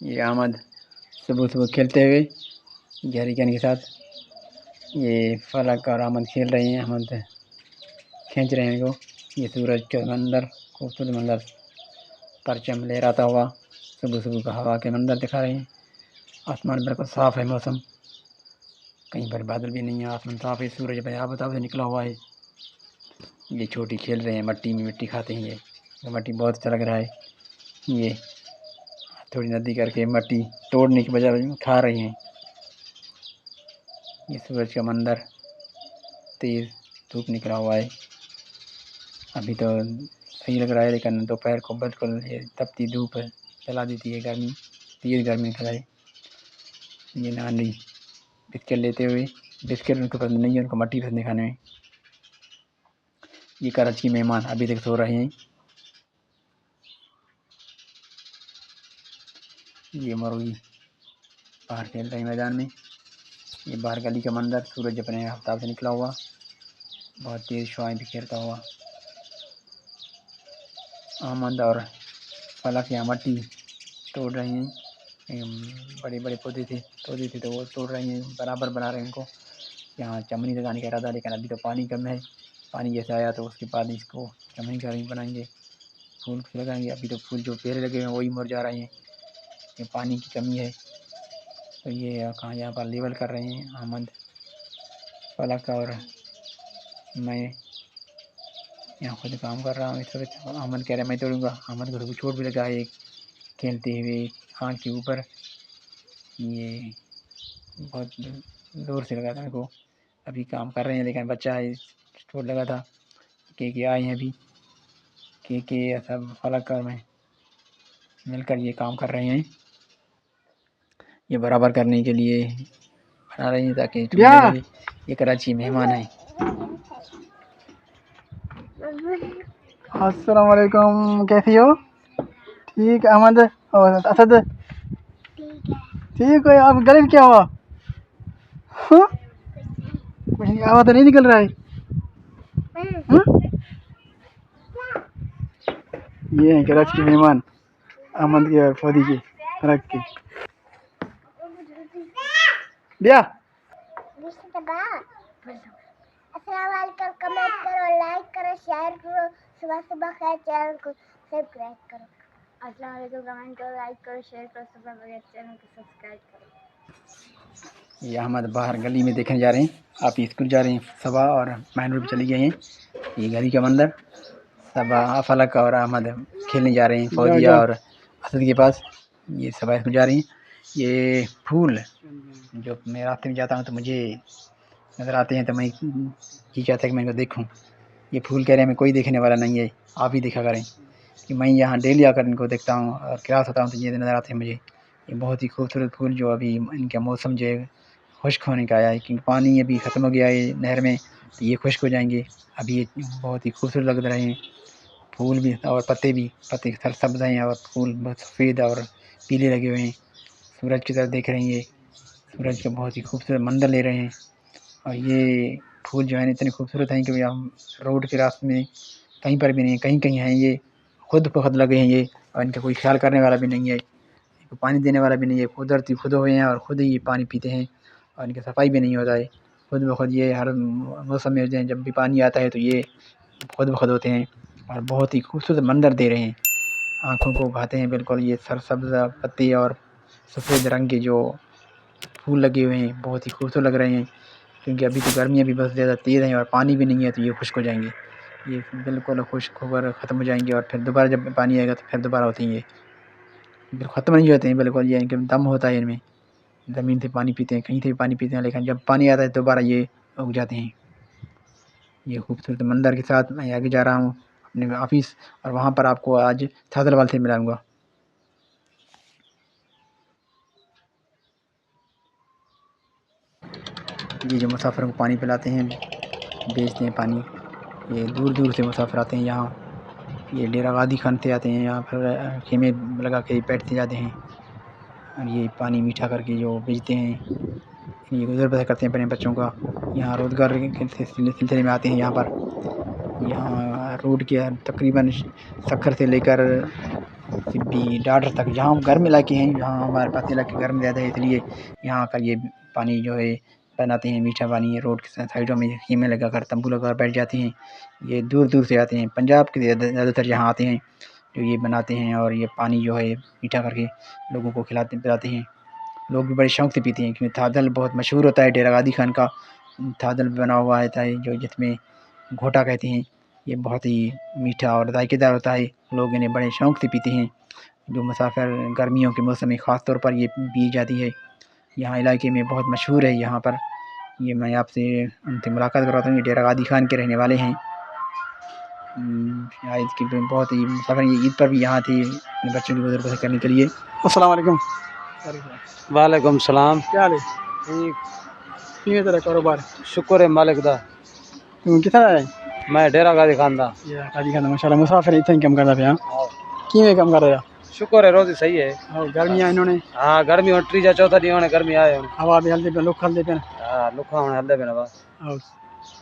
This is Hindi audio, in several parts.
ये अहमद सुबह सुबह खेलते हुए गहरी कैन के साथ। ये फलक और अहमद खेल रहे हैं। अहमद खींच रहे हैं इनको। ये सूरज के अंदर खूबसूरत मंजर परचम लहराता हुआ सुबह सुबह का हवा के मंजर दिखा रहे हैं। आसमान बिल्कुल साफ़ है, मौसम कहीं पर बादल भी नहीं है, आसमान साफ़ है, सूरज बताओ से निकला हुआ है। ये छोटी खेल रहे हैं मट्टी में, मिट्टी खाते हैं। ये मट्टी बहुत अच्छा लग रहा है। ये थोड़ी नदी करके मट्टी तोड़ने की बजाय खा रही हैं। ये सूरज का मंजर, तेज़ धूप निकला हुआ है। अभी तो सही लग रहा है, लेकिन दोपहर को बिल्कुल ये तपती धूप जला देती है, गर्मी तेज़ गर्मी निकल है। ये नानी बिस्किट लेते हुए, बिस्किट उनको पसंद नहीं है, उनको मट्टी पसंद है खाने में। ये कराची मेहमान अभी तक सो रहे हैं। ये मुर्गी बाहर खेल रहे हैं मैदान में। ये बाहर गली का मंजर, सूरज अपने आफ्ताब से निकला हुआ, बहुत तेज़ शुआएं बिखेरता हुआ। अहमद और फलक यहाँ मट्टी तोड़ रहे हैं। बड़े बड़े पौधे थे तो वो तोड़ रहे हैं, बराबर बना रहे हैं इनको। यहाँ चमनी लगाने का इरादा, लेकिन अभी तो पानी कम है। पानी जैसे आया तो उसके बाद इसको चमनी का रंग बनाएंगे, फूल लगाएंगे। अभी तो फूल जो पेड़ लगे हैं वही मुरझा रहे हैं, ये पानी की कमी है। तो ये यहाँ पर लेवल कर रहे हैं अहमद, फलक और मैं यहाँ खुद काम कर रहा हूँ। इस वक्त अहमद कह रहा है मैं तोड़ूंगा। अहमद को तो चोट भी लगा है खेलते हुए आँख के ऊपर। ये बहुत जोर से लगा था इनको। अभी काम कर रहे हैं, लेकिन बच्चा है, चोट लगा था। के आए हैं अभी, के सब फलक कर में मिलकर ये काम कर रहे हैं। ये बराबर करने के लिए बना रहे हैं ताकि लगे। ये कराची मेहमान है। अस्सलाम वालेकुम, कैसी हो? ठीक अहमद और असद ठीक है। आप गले में क्या हुआ? हाँ? कुछ आवाज़ तो नहीं निकल रहा है। ये हैं कराची के मेहमान, अहमद के और फौदी के फलक के। दिया कमेंट करो, लाइक करो, शेयर करो, सुबह सुबह खैर चैनल को सब्सक्राइब करो। अस्सलाम वालेकुम, कमेंट करो, लाइक करो, शेयर करो, सुबह बगैर चैनल को सब्सक्राइब करो। ये अहमद बाहर गली में देखने जा रहे हैं। आप स्कूल जा रहे हैं सबा और मैन रोड चली गए हैं। ये गली का मंदिर, सबा फलक और अहमद खेलने जा रहे हैं फौजिया और असद के पास। ये सबा स्कूल जा रही हैं। ये फूल जो मैं रास्ते में जाता हूँ तो मुझे नज़र आते हैं, तो मैं ये चाहता है कि मैं इनको देखूँ। ये फूल कह रहे हैं मैं कोई देखने वाला नहीं है, आप ही देखा करें। कि मैं यहाँ डेली आकर इनको देखता हूँ और क्लास होता हूँ तो ये नज़र आते हैं मुझे। ये बहुत ही खूबसूरत फूल जो अभी इनका मौसम जो है खुश्क होने का आया है, क्योंकि पानी अभी ख़त्म हो गया है नहर में, तो ये खुश्क हो जाएंगे। अभी ये बहुत ही खूबसूरत लग रहे हैं फूल भी, और पत्ते सब्ज़ हैं और फूल बहुत सफ़ेद और पीले लगे हुए हैं। सूरज की तरफ देख रहे हैं, ये सूरज का बहुत ही खूबसूरत मंजर ले रहे हैं। और ये फूल जो है इतने खूबसूरत हैं कि हम रोड के रास्ते में कहीं पर भी नहीं, कहीं कहीं हैं ये खुद ब खुद लगे हैं ये, और इनका कोई ख्याल करने वाला भी नहीं है, इनको पानी देने वाला भी नहीं है। कुदरती खुद हुए हैं और ख़ुद ही पानी पीते हैं, और इनकी सफाई भी नहीं होता है। खुद ब खुद ये हर मौसम में जब भी पानी आता है तो ये खुद ब खुद होते हैं और बहुत ही खूबसूरत मंजर दे रहे हैं, आँखों को भाते हैं बिल्कुल। ये सरसब्ज़ पत्ते और सफ़ेद रंग के जो फूल लगे हुए हैं बहुत ही खूबसूरत लग रहे हैं, क्योंकि अभी तो गर्मियाँ भी बहुत ज़्यादा तेज़ हैं और पानी भी नहीं है, तो ये खुश्क हो जाएंगे। ये बिल्कुल खुश्क होकर ख़त्म हो जाएंगे, और फिर दोबारा जब पानी आएगा तो फिर दोबारा होते हैं ये बिल्कुल ख़त्म नहीं होते हैं बिल्कुल। ये इनके दम होता है इनमें, ज़मीन से पानी पीते हैं, कहीं से भी पानी पीते हैं, लेकिन जब पानी आता है दोबारा ये उग जाते हैं। ये खूबसूरत मंजर के साथ मैं आगे जा रहा हूँ अपने ऑफ़िस, और वहाँ पर आपको आज फैसलाबाद से मिलाऊँगा। ये जो मुसाफिरों को पानी पिलाते हैं, बेचते हैं पानी, ये दूर दूर से मुसाफिर आते हैं यहाँ। ये डेरा गादी खान से आते हैं, यहाँ पर खेमे लगा के बैठते जाते हैं, और ये पानी मीठा करके जो बेचते हैं, ये गुज़र बसर करते हैं अपने बच्चों का। यहाँ रोज़गार के सिलसिले में आते हैं यहाँ पर। यहाँ रोड के तकरीबन सक्खर से लेकर सिब्बी डाडर तक जहाँ गर्म इलाके हैं, जहाँ हमारे पास इलाके गर्म ज़्यादा है, इसलिए यहाँ आकर ये पानी जो है बनाते हैं मीठा पानी। रोड के साइडों में ख़ीमे लगाकर तंबू लगाकर बैठ जाते हैं। ये दूर दूर से आते हैं, पंजाब के ज़्यादातर यहाँ आते हैं जो ये बनाते हैं और ये पानी जो है मीठा करके लोगों को खिलाते पिलाते हैं। लोग भी बड़े शौक़ से पीते हैं क्योंकि थादल बहुत मशहूर होता है डेरा गादी खान का। थादल बना हुआ रहता है जो जिसमें घोटा कहते हैं। ये बहुत ही मीठा और जायकेदार होता है, लोग इन्हें बड़े शौक़ से पीते हैं। जो मुसाफ़िर गर्मियों के मौसम में ख़ास तौर पर ये पी जाती है। यहाँ इलाके में बहुत मशहूर है। यहाँ पर ये मैं आपसे उनसे मुलाकात करवाता हूँ, ये डेरा गादी खान के रहने वाले हैं। ईद की बहुत ही मुसाफ़िर ईद पर भी यहाँ थे अपने बच्चों की गुज़र बसर करने के लिए। अस्सलाम वालेकुम। वालेकुम सलाम। क्या हाल है? ठीक, किवें तेरा कारोबार? शुक्र है मालिक दा। तू कित्थां दा है? मैं डेरा गादी खान दा। डेरा गादी खान दा माशाअल्लाह मुसाफ़िर इत्थें कम करदा पिया। किवें कम कर रहा? शुक्र है रोज़ी सही है। गर्मियां इन्होंने हाँ गर्मी हुण त्रीजा चौथा ॾींहुं हाणे गर्मी आए हुण। हवा भी हलदे पे लुक हलदे पे। हाँ लुखा हुण हलदे पे बस।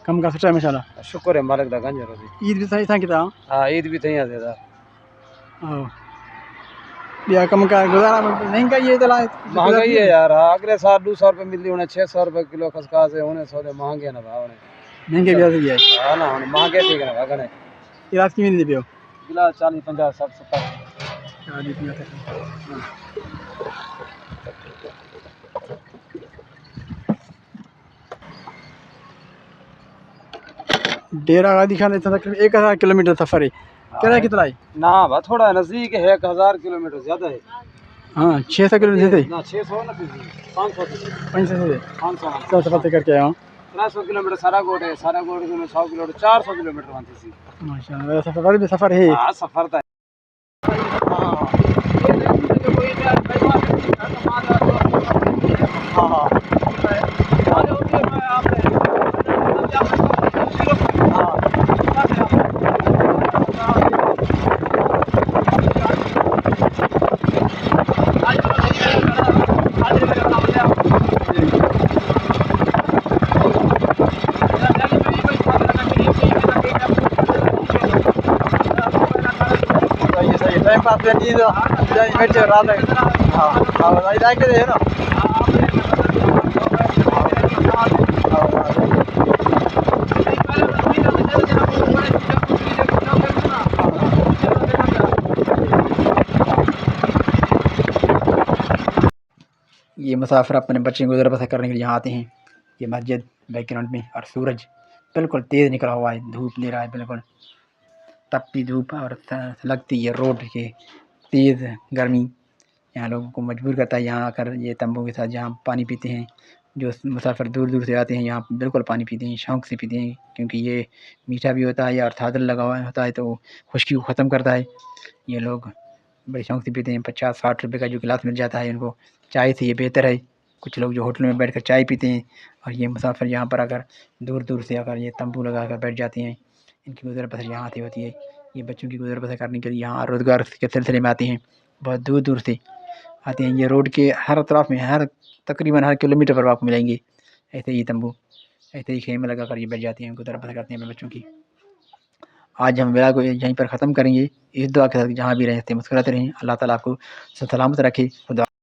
कम का सुठा है माशाअल्लाह। शुक्र है मालिक दा गंज रोज़ी। ईद भी सही था किता? हाँ ईद भी थी दा। या कम का गुजारा महंगाई है तला महंगाई है यार। हाँ अगले साल 200 रुपए मिलती हुण 600 रुपए किलो खसकास है हुण सौदे महंगे न भाव ने। महंगे भी आती है। हाँ ना हुण महंगे थी न भागने। गिलास किवें दी पियो? गिलास 40 50 60 70 40 50। डेरा गादी खान इतना तकरीबन 1000 किलोमीटर सफ़र है। किराया कितना है? ना बा थोड़ा नजदीक है 1000 किलोमीटर ज्यादा है। हाँ 600 किलोमीटर से ना 600 ना 500 500 500 सफ़र करके आया हूँ। 300 किलोमीटर सारा गोट है। सारा गोट में 100 किलोमीटर 400 किलोमीटर वहाँ से। माशाअल्लाह सफ़र भी सफ़र है। हाँ सफ़र था। टाइम पास करनी तो जाए बैठे रात में। हाँ हाँ इधर के है ना। ये मुसाफिर अपने बच्चे को गुजर बसर करने के लिए यहाँ आते हैं। ये मस्जिद बैकग्राउंड में और सूरज बिल्कुल तेज़ निकला हुआ है, धूप ले रहा है बिल्कुल तपती धूप और लगती है रोड के तेज़ गर्मी यहाँ लोगों को मजबूर करता है यहाँ आकर ये तंबू के साथ जहाँ पानी पीते हैं। जो मुसाफिर दूर दूर से आते हैं यहाँ बिल्कुल पानी पीते हैं, शौक़ से पीते हैं क्योंकि ये मीठा भी होता है और थादल लगा हुआ होता है तो खुश्की को ख़त्म करता है। ये लोग बड़े शौक़ से पीते हैं। 50-60 रुपये का जो गिलास मिल जाता है उनको चाय से ये बेहतर है। कुछ लोग जो होटल में बैठकर चाय पीते हैं और ये मुसाफिर यहाँ पर आकर दूर दूर से आकर ये तंबू लगा कर बैठ जाते हैं। इनकी गुज़र बसर यहाँ से होती है। ये बच्चों की गुज़र बसर करने के लिए यहाँ रोज़गार के सिलसिले में आते हैं, बहुत दूर दूर से आते हैं। ये रोड के हर तरफ में हर तकरीबन हर किलोमीटर पर आपको मिलेंगे ऐसे ही तंबू, ऐसे ही खेमे लगा कर ये बैठ जाते हैं, गुज़र बसर करते हैं अपने बच्चों की। आज हम वीडियो को यहीं पर ख़त्म करेंगे। इस दुआ के साथ जहाँ भी रहें मुस्कुराते रहें। अल्लाह ताला आपको सलामत रखे। खुदा